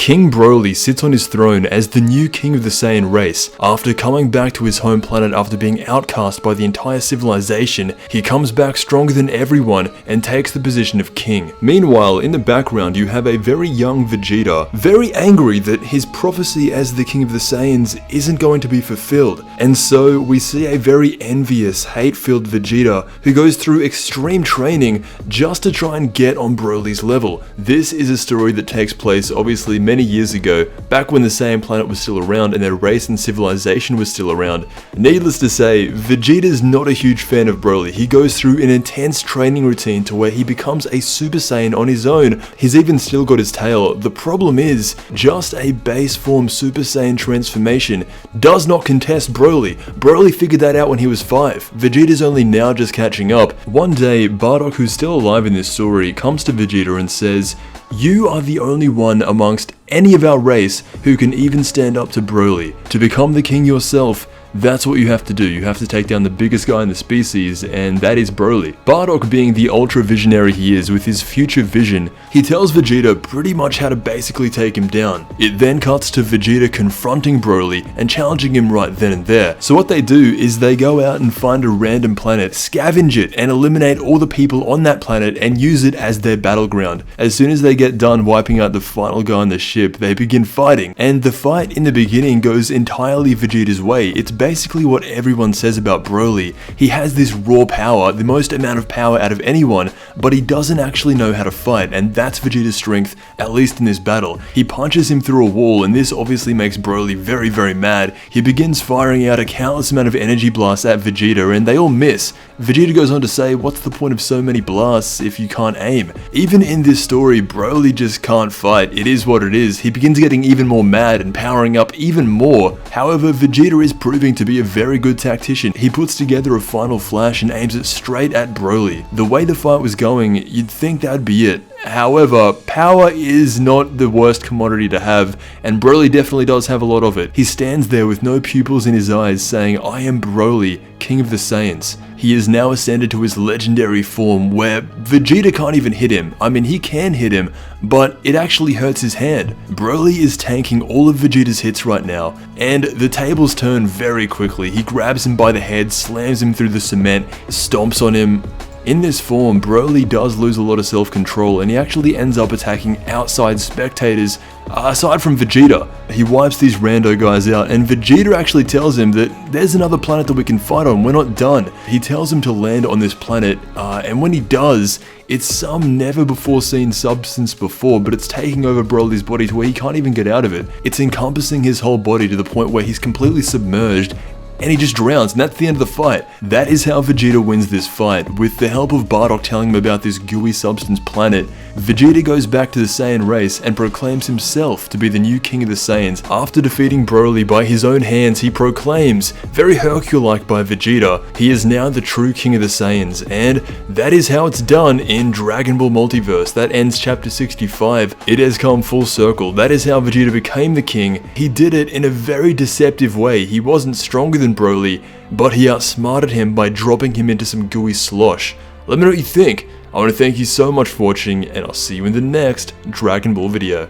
King Broly sits on his throne as the new king of the Saiyan race. After coming back to his home planet after being outcast by the entire civilization, he comes back stronger than everyone and takes the position of king. Meanwhile, in the background you have a very young Vegeta, very angry that his prophecy as the king of the Saiyans isn't going to be fulfilled. And so we see a very envious, hate-filled Vegeta who goes through extreme training just to try and get on Broly's level. This is a story that takes place obviously many years ago, back when the Saiyan planet was still around and their race and civilization was still around. Needless to say, Vegeta's not a huge fan of Broly. He goes through an intense training routine to where he becomes a Super Saiyan on his own. He's even still got his tail. The problem is, just a base form Super Saiyan transformation does not contest Broly. Broly figured that out when he was 5. Vegeta's only now just catching up. One day, Bardock, who's still alive in this story, comes to Vegeta and says, "You are the only one amongst any of our race who can even stand up to Broly. To become the king yourself, that's what you have to do. You have to take down the biggest guy in the species, and that is Broly." Bardock, being the ultra visionary he is with his future vision, he tells Vegeta pretty much how to basically take him down. It then cuts to Vegeta confronting Broly and challenging him right then and there. So what they do is they go out and find a random planet, scavenge it, and eliminate all the people on that planet and use it as their battleground. As soon as they get done wiping out the final guy on the ship, they begin fighting, and the fight in the beginning goes entirely Vegeta's way. It's basically what everyone says about Broly. He has this raw power, the most amount of power out of anyone, but he doesn't actually know how to fight, and that's Vegeta's strength, at least in this battle. He punches him through a wall, and this obviously makes Broly very, very mad. He begins firing out a countless amount of energy blasts at Vegeta, and they all miss. Vegeta goes on to say, what's the point of so many blasts if you can't aim? Even in this story, Broly just can't fight. It is what it is. He begins getting even more mad and powering up even more. However, Vegeta is proving to be a very good tactician. He puts together a final flash and aims it straight at Broly. The way the fight was going, you'd think that'd be it. However, power is not the worst commodity to have, and Broly definitely does have a lot of it. He stands there with no pupils in his eyes saying, "I am Broly, king of the Saiyans." He is now ascended to his legendary form where Vegeta can't even hit him. I mean, he can hit him, but it actually hurts his hand. Broly is tanking all of Vegeta's hits right now, and the tables turn very quickly. He grabs him by the head, slams him through the cement, stomps on him. In this form, Broly does lose a lot of self-control, and he actually ends up attacking outside spectators, aside from Vegeta. He wipes these rando guys out, and Vegeta actually tells him that there's another planet that we can fight on, we're not done. He tells him to land on this planet, and when he does, it's some never before seen substance before, but it's taking over Broly's body to where he can't even get out of it. It's encompassing his whole body to the point where he's completely submerged, and he just drowns, and that's the end of the fight. That is how Vegeta wins this fight. With the help of Bardock telling him about this gooey substance planet, Vegeta goes back to the Saiyan race and proclaims himself to be the new king of the Saiyans. After defeating Broly by his own hands, he proclaims, very Hercule-like by Vegeta, he is now the true king of the Saiyans, and that is how it's done in Dragon Ball Multiverse. That ends chapter 65. It has come full circle. That is how Vegeta became the king. He did it in a very deceptive way. He wasn't stronger than Broly, but he outsmarted him by dropping him into some gooey slosh. Let me know what you think. I want to thank you so much for watching, and I'll see you in the next Dragon Ball video.